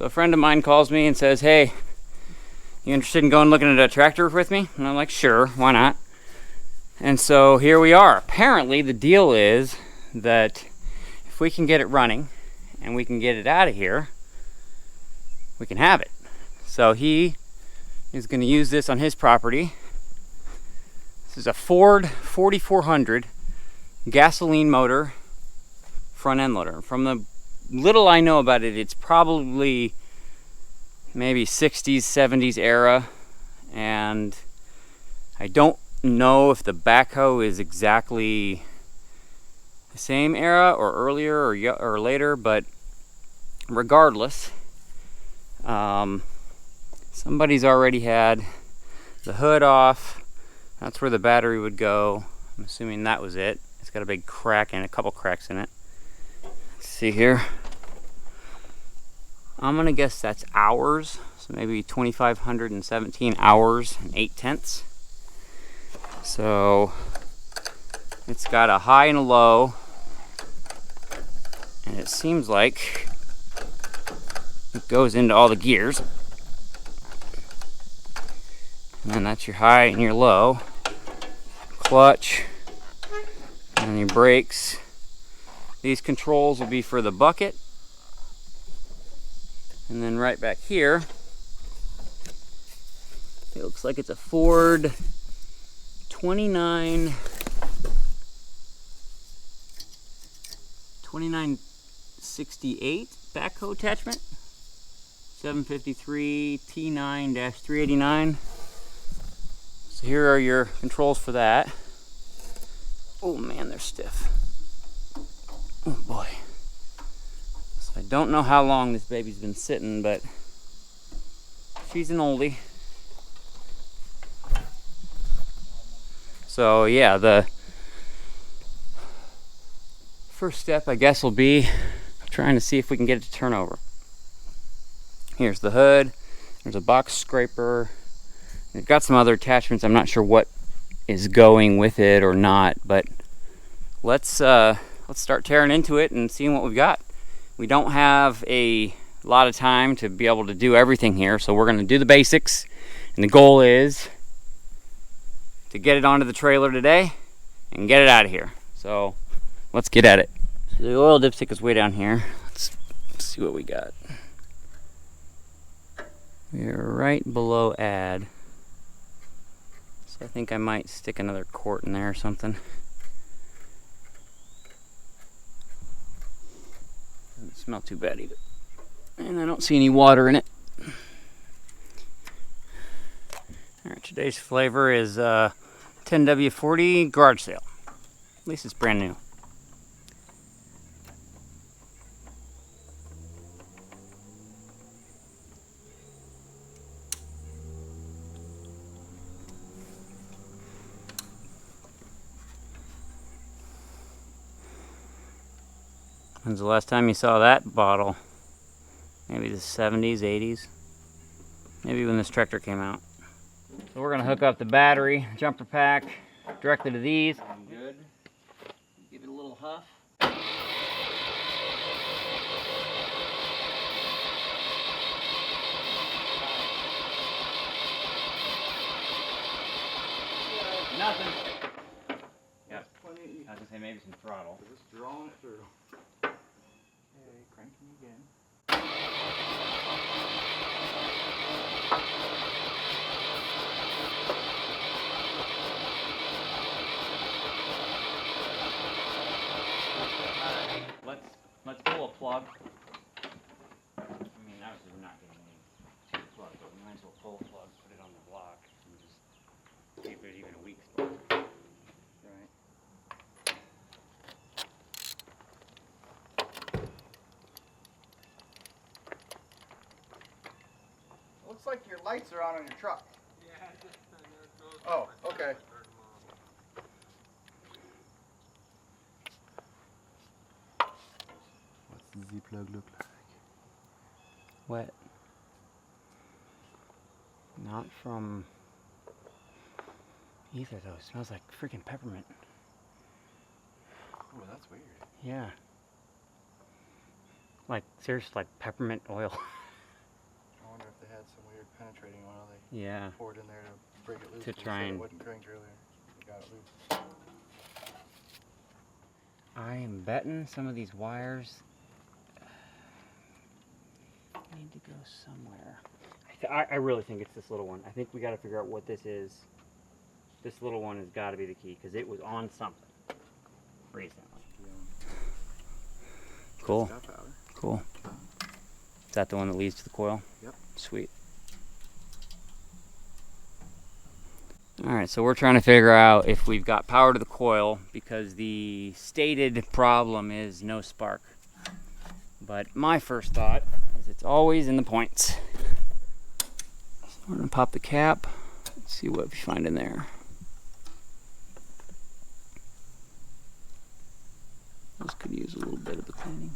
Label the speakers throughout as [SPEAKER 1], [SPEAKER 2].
[SPEAKER 1] So a friend of mine calls me and says, hey, you interested in going looking at a tractor with me? And I'm like, sure, why not? And so here we are. Apparently the deal is that if we can get it running and we can get it out of here, we can have it. So he is going to use this on his property. This is a Ford 4400 gasoline motor front end loader. From the little I know about it, it's probably maybe 60s, 70s era, and I don't know if the Backhoe is exactly the same era or earlier or later, but regardless, somebody's already had the hood off. That's where the battery would go. I'm assuming that was it. It's got a big crack and a couple cracks in it. Let's see here. I'm gonna guess that's hours, so maybe 2,517 hours and 8/10. So it's got a high and a low, and it seems like it goes into all the gears. And then that's your high and your low. Clutch, and your brakes. These controls will be for the bucket. And then right back here, it looks like it's a Ford 2968 backhoe attachment, 753 T9-389. So here are your controls for that. Oh man, they're stiff. Oh boy. So I don't know how long this baby's been sitting, but she's an oldie. So yeah, the first step I guess will be trying to see if we can get it to turn over. Here's the hood. There's a box scraper. It's got some other attachments. I'm not sure what is going with it or not, but let's start tearing into it and seeing what we've got. We don't have a lot of time to be able to do everything here, so we're going to do the basics, and the goal is to get it onto the trailer today and get it out of here. So let's get at it. So the oil dipstick is way down here. Let's see what we got. We're right below add. So I think I might stick another quart in there or something. Doesn't smell too bad either. And I don't see any water in it. Alright, today's flavor is 10W40 garage sale. At least it's brand new. When's the last time you saw that bottle? Maybe the 70s, 80s? Maybe when this tractor came out. So we're gonna hook up the battery, jumper pack, directly to these. Good. Give it a little huff. Nothing. Yeah. I was gonna say maybe some throttle. Just drawing it through. Okay, cranking again. Let's pull a plug. I mean, obviously we're not getting any plug, but we might as well pull a plug, put it on the block, and just see if there's even a weak spot. Right.
[SPEAKER 2] Looks like your lights are on your truck. Yeah. Oh, okay. What's the Z-plug look like?
[SPEAKER 1] Wet. Not from either though. It smells like freaking peppermint.
[SPEAKER 2] Oh, that's weird.
[SPEAKER 1] Yeah. Like seriously, like peppermint oil.
[SPEAKER 2] penetrating oil. They
[SPEAKER 1] Yeah.
[SPEAKER 2] poured in there to break it loose.
[SPEAKER 1] To try and.
[SPEAKER 2] It wasn't cranked earlier. They got it loose.
[SPEAKER 1] I am betting some of these wires need to go somewhere. I really think it's this little one. I think we got to figure out what this is. This little one has got to be the key because it was on something recently. Cool. Cool. Is that the one that leads to the coil?
[SPEAKER 2] Yep.
[SPEAKER 1] Sweet. Alright, so we're trying to figure out if we've got power to the coil because the stated problem is no spark. But my first thought is it's always in the points. So we're going to pop the cap. Let's see what we find in there. This could use a little bit of the cleaning.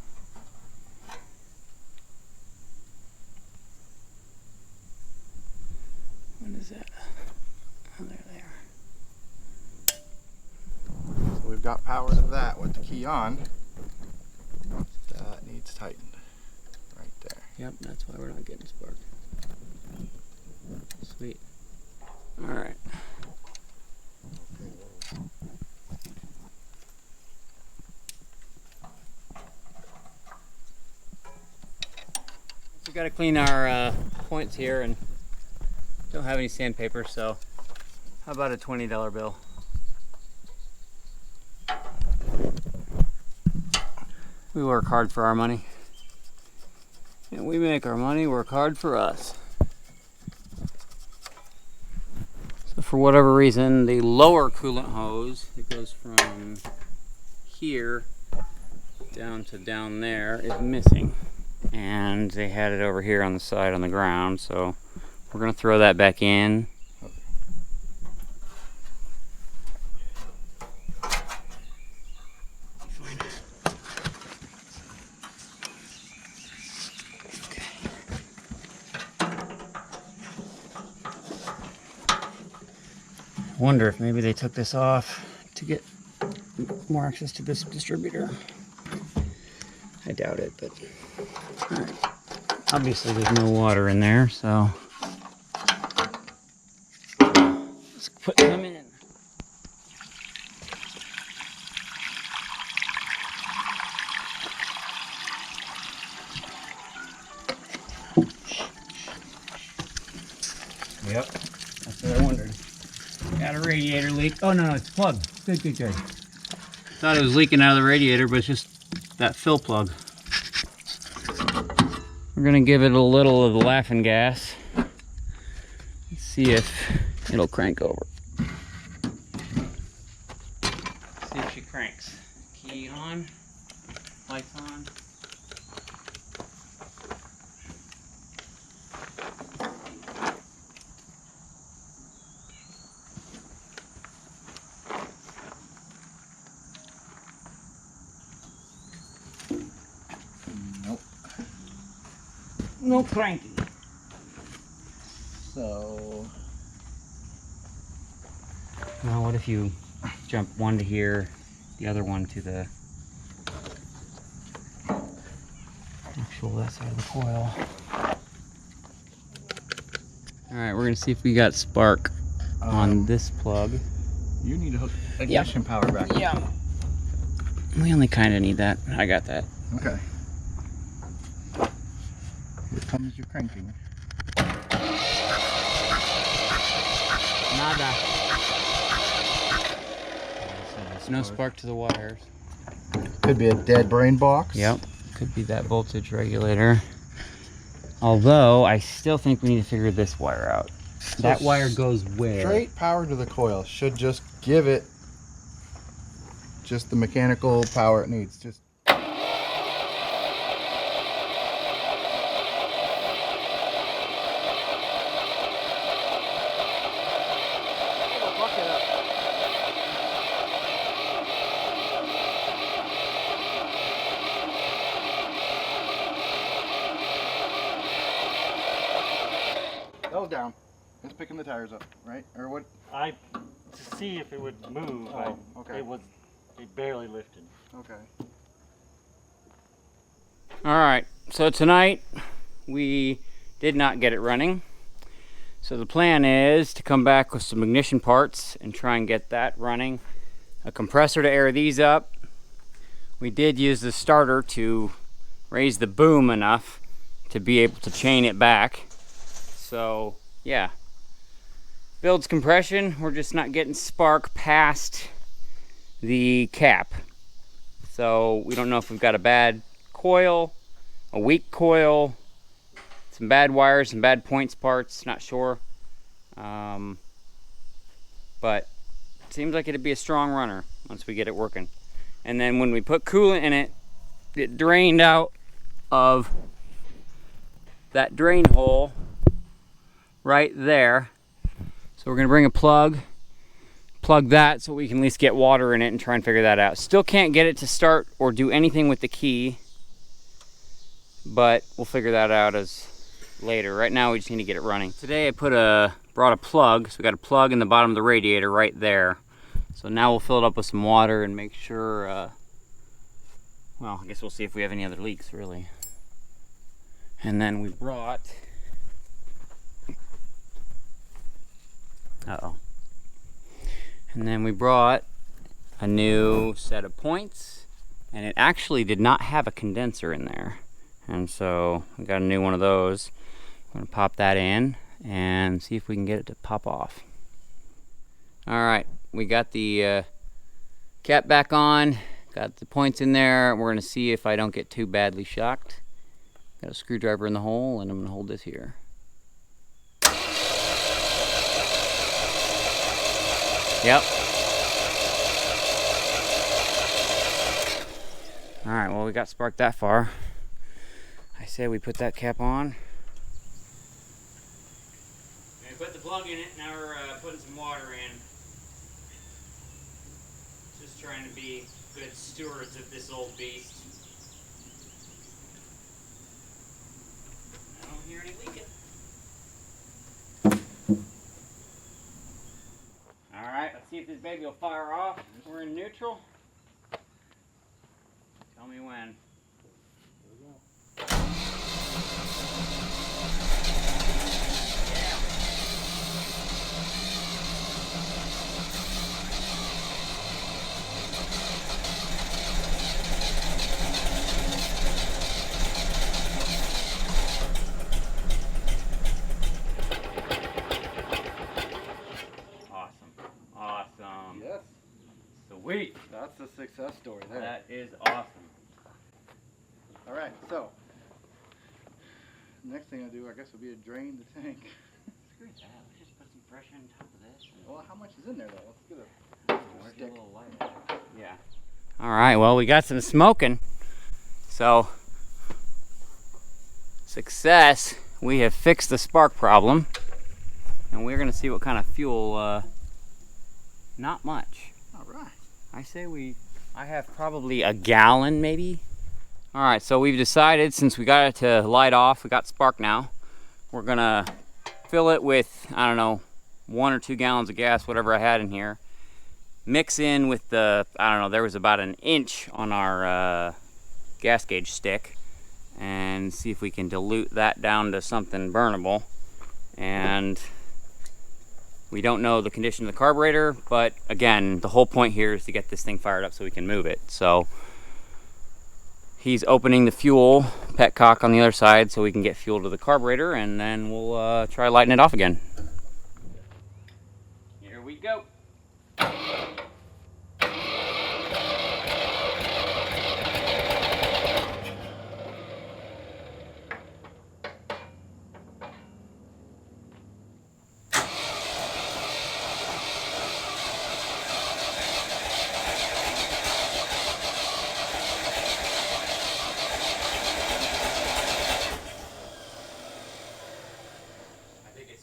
[SPEAKER 1] What is that? Oh, there they are.
[SPEAKER 2] So we've got power to that with the key on. That needs tightened right there.
[SPEAKER 1] Yep, that's why we're not getting spark. Sweet. Alright. We gotta clean our points here and don't have any sandpaper, so how about a $20 bill? We work hard for our money. And we make our money work hard for us. So for whatever reason, the lower coolant hose that goes from here down to down there is missing. And they had it over here on the side on the ground, so we're going to throw that back in. I wonder if maybe they took this off to get more access to this distributor. I doubt it, but all right. Obviously there's no water in there, so let's put them in. Yep, that's what I wondered. Got a radiator leak. Oh no, it's plugged. Good, good, good. Thought it was leaking out of the radiator, but it's just that fill plug. We're gonna give it a little of the laughing gas. Let's see if it'll crank over. See if she cranks. Key on, lights on. No cranking.
[SPEAKER 2] So
[SPEAKER 1] now what if you jump one to here, the other one to the actual that side of the coil. Alright, we're gonna see if we got spark on this plug.
[SPEAKER 2] You need to hook ignition power back.
[SPEAKER 1] Yeah. We only kinda need that. I got that.
[SPEAKER 2] Okay. Here comes your cranking.
[SPEAKER 1] Nada. No spark to the wires.
[SPEAKER 2] Could be a dead brain box.
[SPEAKER 1] Yep. Could be that voltage regulator. Although, I still think we need to figure this wire out. So that wire goes where?
[SPEAKER 2] Straight power to the coil should just give it just the mechanical power it needs. Just that was down. It's picking the tires up, right? Or what?
[SPEAKER 3] To see if it would move.
[SPEAKER 2] Oh, okay.
[SPEAKER 3] It barely lifted.
[SPEAKER 2] Okay.
[SPEAKER 1] Alright, so tonight we did not get it running. So the plan is to come back with some ignition parts and try and get that running. A compressor to air these up. We did use the starter to raise the boom enough to be able to chain it back. So yeah, builds compression. We're just not getting spark past the cap. So we don't know if we've got a bad coil, a weak coil, some bad wires, some bad points parts, not sure. But it seems like it'd be a strong runner once we get it working. And then when we put coolant in it, it drained out of that drain hole right there. So we're gonna bring a plug that so we can at least get water in it and try and figure that out. Still can't get it to start or do anything with the key, but we'll figure that out as later. Right now we just need to get it running. Today I brought a plug, so we got a plug in the bottom of the radiator right there. So now we'll fill it up with some water and make sure, well, I guess we'll see if we have any other leaks really. And then we brought, and then we brought a new set of points, and it actually did not have a condenser in there. And so we got a new one of those. I'm gonna pop that in and see if we can get it to pop off. All right, we got the cap back on, got the points in there. We're gonna see if I don't get too badly shocked. Got a screwdriver in the hole, and I'm gonna hold this here. Yep. All right, well, we got sparked that far. I say we put that cap on. We put the plug in it, now we're putting some water in. Just trying to be good stewards of this old beast. I don't hear any leaking. Alright, let's see if this baby will fire off. We're in neutral. Tell me when. Awesome.
[SPEAKER 2] Yes.
[SPEAKER 1] Sweet.
[SPEAKER 2] That's the success story there.
[SPEAKER 1] That is awesome.
[SPEAKER 2] All right, so next thing I do, I guess, would be to drain the tank.
[SPEAKER 1] Screw that. Let's just put some fresh air on top of this.
[SPEAKER 2] Well, how much is in there though? Let's get a stick.
[SPEAKER 1] A little light. Yeah. All right. Well, we got some smoking. So, success. We have fixed the spark problem, and we're gonna see what kind of fuel. Not much.
[SPEAKER 2] All right.
[SPEAKER 1] I say I have probably a gallon maybe. All right, so we've decided, since we got it to light off, we got spark now, we're gonna fill it with, I don't know, 1 or 2 gallons of gas, whatever I had in here. Mix in with the, I don't know, there was about 1 inch on our gas gauge stick, and see if we can dilute that down to something burnable. And we don't know the condition of the carburetor, but again, the whole point here is to get this thing fired up so we can move it. So he's opening the fuel petcock on the other side so we can get fuel to the carburetor, and then we'll try lighting it off again. Here we go.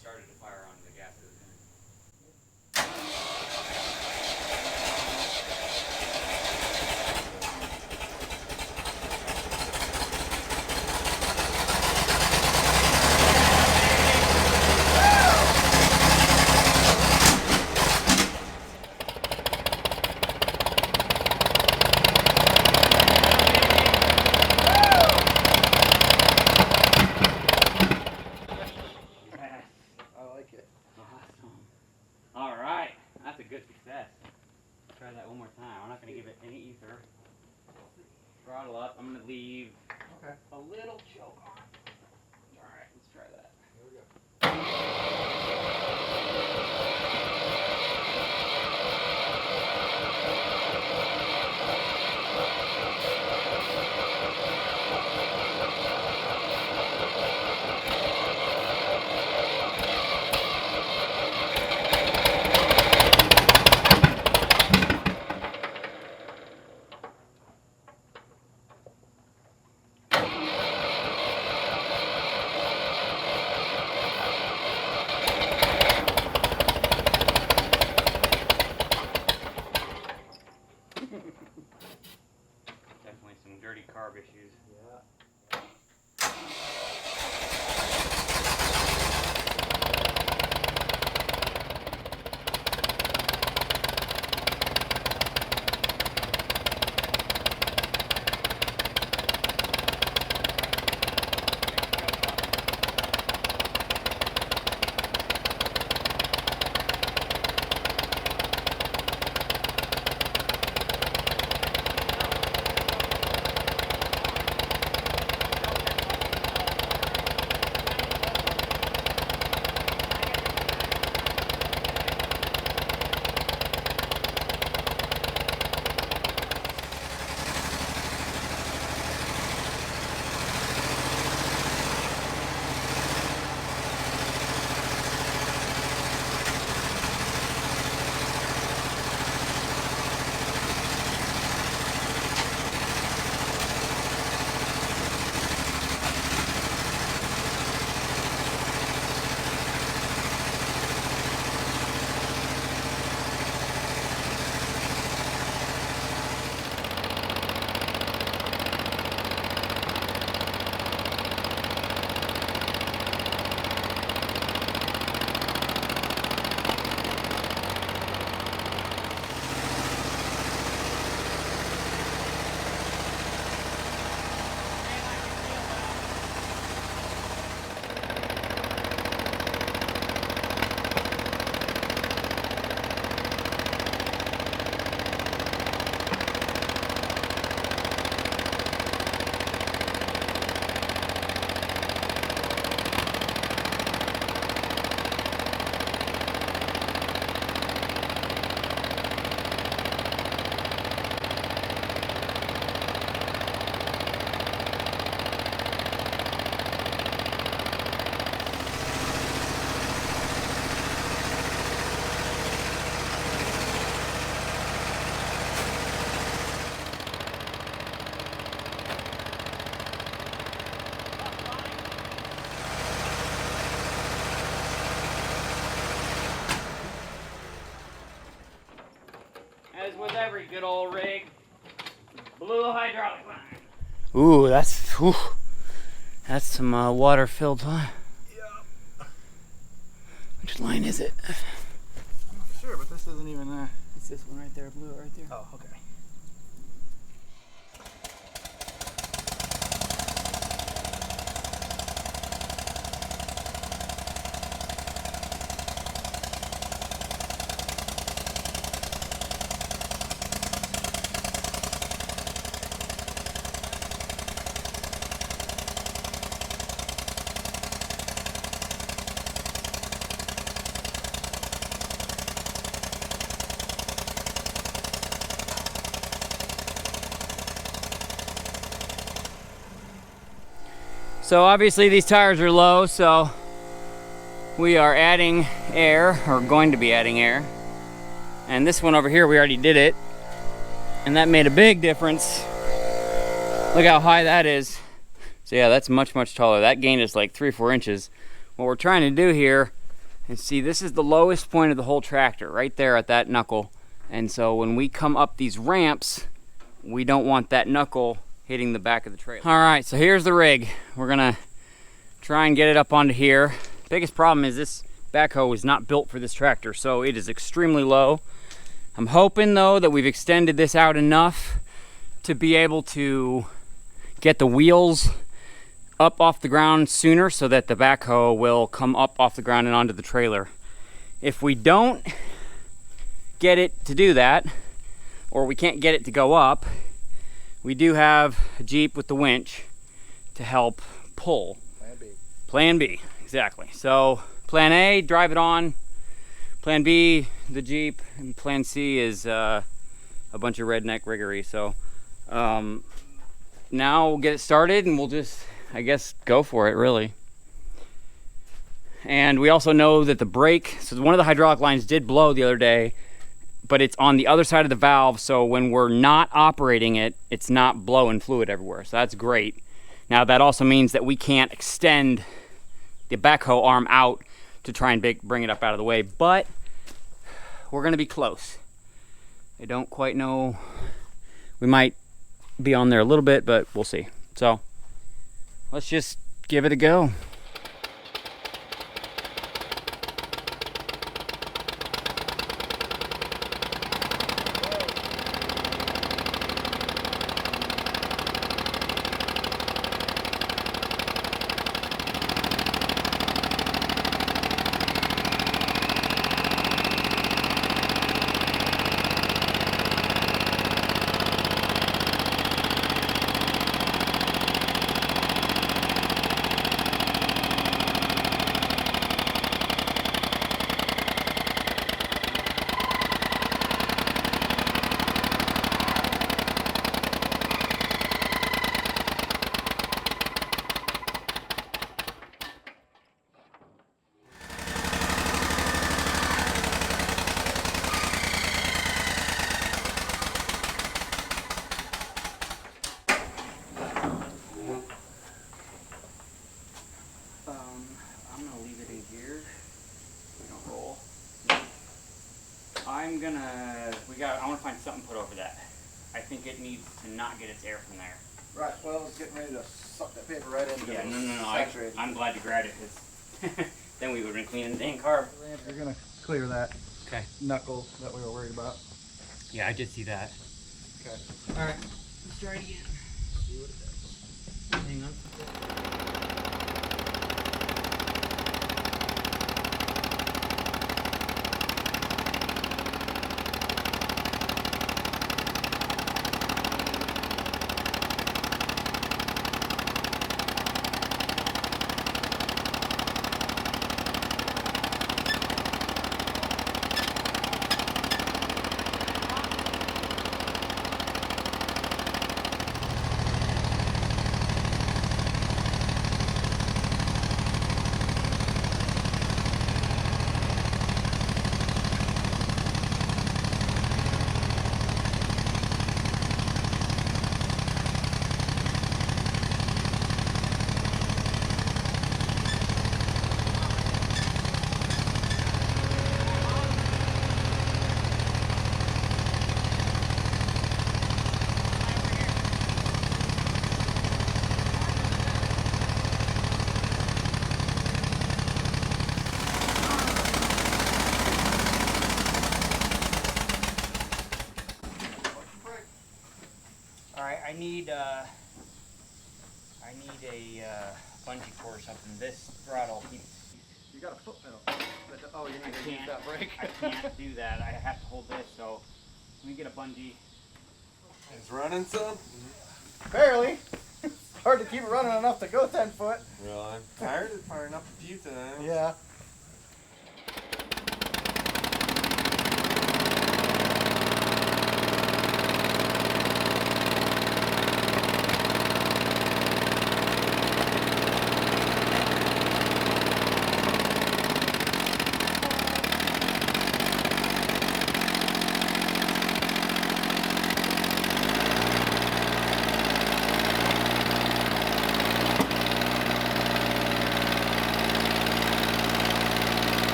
[SPEAKER 1] Started to fire leave
[SPEAKER 2] Okay.
[SPEAKER 1] a little choke on. Alright, let's try that.
[SPEAKER 2] Here we go.
[SPEAKER 1] Definitely some dirty carb issues.
[SPEAKER 2] Yeah.
[SPEAKER 1] As with every good old rig, blew a hydraulic line. Ooh, that's some water-filled line.
[SPEAKER 2] Yep.
[SPEAKER 1] Which line is it?
[SPEAKER 2] I'm not sure, but this isn't even
[SPEAKER 1] It's this one right there, blew it right there.
[SPEAKER 2] Oh, okay.
[SPEAKER 1] So obviously these tires are low, so we are adding air, or going to be adding air. And this one over here, we already did it, and that made a big difference. Look how high that is. So yeah, that's much, much taller. That gained us like 3 or 4 inches. What we're trying to do here, and see, this is the lowest point of the whole tractor, right there at that knuckle. And so when we come up these ramps, we don't want that knuckle hitting the back of the trailer. All right, so here's the rig. We're gonna try and get it up onto here. Biggest problem is this backhoe is not built for this tractor, so it is extremely low. I'm hoping though that we've extended this out enough to be able to get the wheels up off the ground sooner so that the backhoe will come up off the ground and onto the trailer. If we don't get it to do that, or we can't get it to go up, we do have a Jeep with the winch to help pull.
[SPEAKER 2] Plan B.
[SPEAKER 1] Plan B, exactly. So plan A, drive it on. Plan B, the Jeep. And plan C is a bunch of redneck riggery. So now we'll get it started and we'll just, I guess, go for it, really. And we also know that the brake, so one of the hydraulic lines did blow the other day, but it's on the other side of the valve, so when we're not operating it, it's not blowing fluid everywhere. So that's great. Now that also means that we can't extend the backhoe arm out to try and bring it up out of the way, but we're gonna be close. I don't quite know. We might be on there a little bit, but we'll see. So let's just give it a go. I'm gonna leave it in here. We don't roll. I want to find something to put over that. I think it needs to not get its air from there.
[SPEAKER 2] Right, well, it's getting ready to suck that paper right in.
[SPEAKER 1] Yeah, no. I'm glad you grabbed it, because then we would have been cleaning the dang car.
[SPEAKER 2] You're gonna clear that
[SPEAKER 1] Okay.
[SPEAKER 2] knuckle that we were worried about.
[SPEAKER 1] Yeah, I did see that.
[SPEAKER 2] Okay.
[SPEAKER 1] All right. Let's try it again.
[SPEAKER 2] See what it does.
[SPEAKER 1] Hang on. I need a bungee cord or something. This throttle keeps.
[SPEAKER 2] You got a foot pedal. Oh, you need to use that brake.
[SPEAKER 1] I can't do that. I have to hold this. So let me get a bungee.
[SPEAKER 4] It's running, son?
[SPEAKER 2] Barely. It's hard to keep it running enough to go 10 foot.
[SPEAKER 4] Well, I'm tired of firing up a few times.
[SPEAKER 2] Yeah.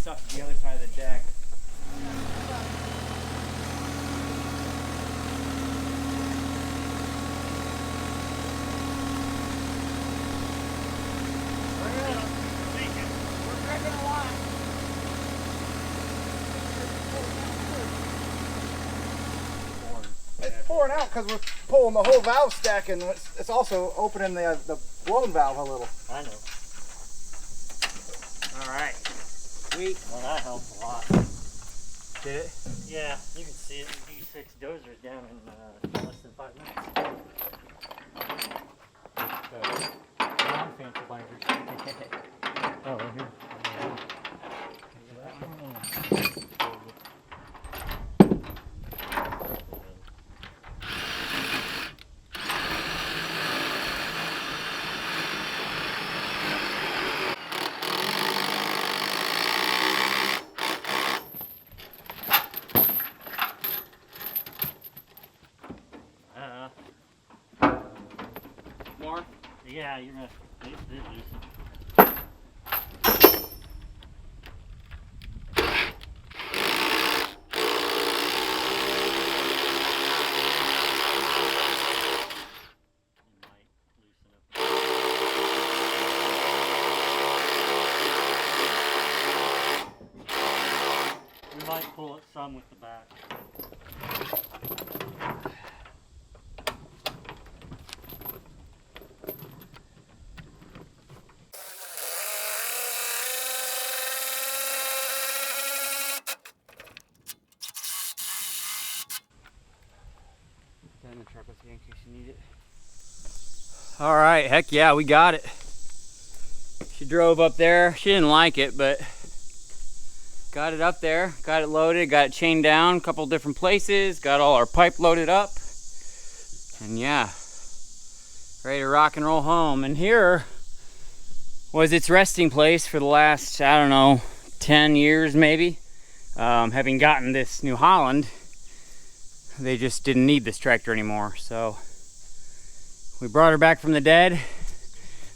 [SPEAKER 1] stuff to the other side of the deck.
[SPEAKER 2] It's pouring out because we're pulling the whole valve stack, and it's also opening the blown valve a little.
[SPEAKER 3] I know.
[SPEAKER 1] Alright. Sweet.
[SPEAKER 3] Well, that helps a lot.
[SPEAKER 1] Did it?
[SPEAKER 3] Yeah, you can see it. D6 dozer's down in less than 5 minutes. Non-fancy binders. Oh, right here.
[SPEAKER 1] More?
[SPEAKER 3] Yeah, you're gonna. This is loosen. We might pull it some with the back.
[SPEAKER 1] In the truck with you in case you need it. All right, heck yeah, we got it. She drove up there. She didn't like it, but got it up there, got it loaded, got it chained down a couple different places, got all our pipe loaded up, and yeah, ready to rock and roll home. And here was its resting place for the last, I don't know, 10 years maybe. Having gotten this New Holland, they just didn't need this tractor anymore, so we brought her back from the dead.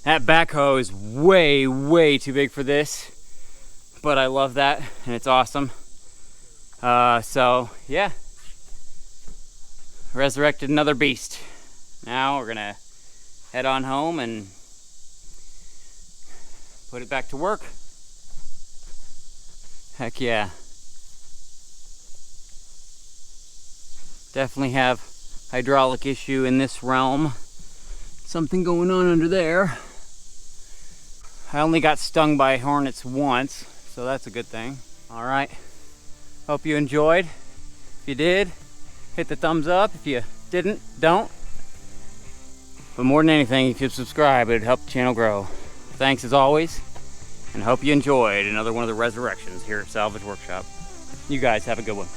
[SPEAKER 1] That backhoe is way, way too big for this, but I love that, and it's awesome. So yeah, resurrected another beast. Now we're gonna head on home and put it back to work. Heck yeah. Definitely have hydraulic issue in this realm. Something going on under there. I only got stung by hornets once, so that's a good thing. All right, hope you enjoyed. If you did, hit the thumbs up. If you didn't, don't. But more than anything, if you subscribe, it'd help the channel grow. Thanks as always, and hope you enjoyed another one of the resurrections here at Salvage Workshop. You guys have a good one.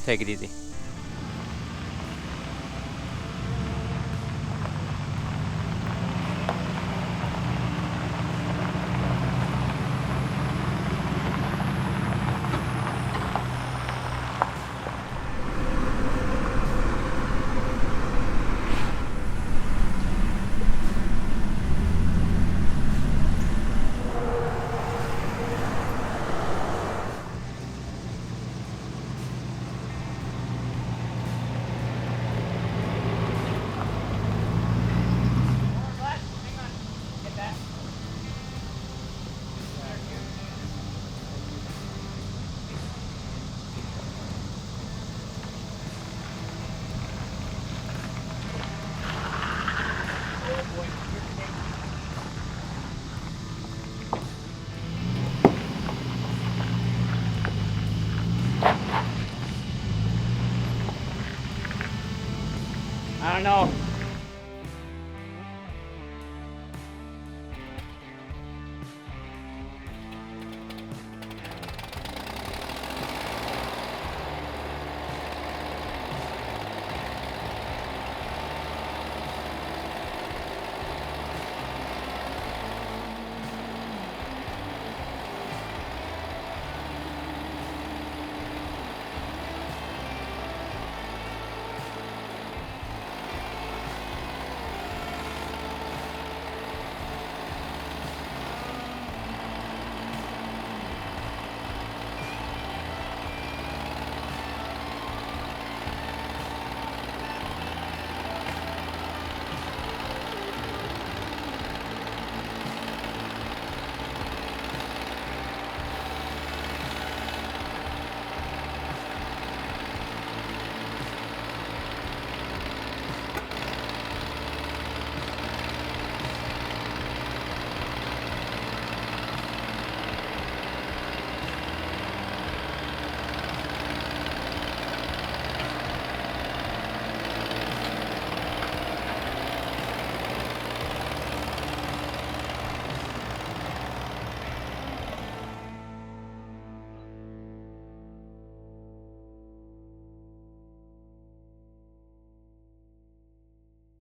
[SPEAKER 1] Take it easy. I don't know.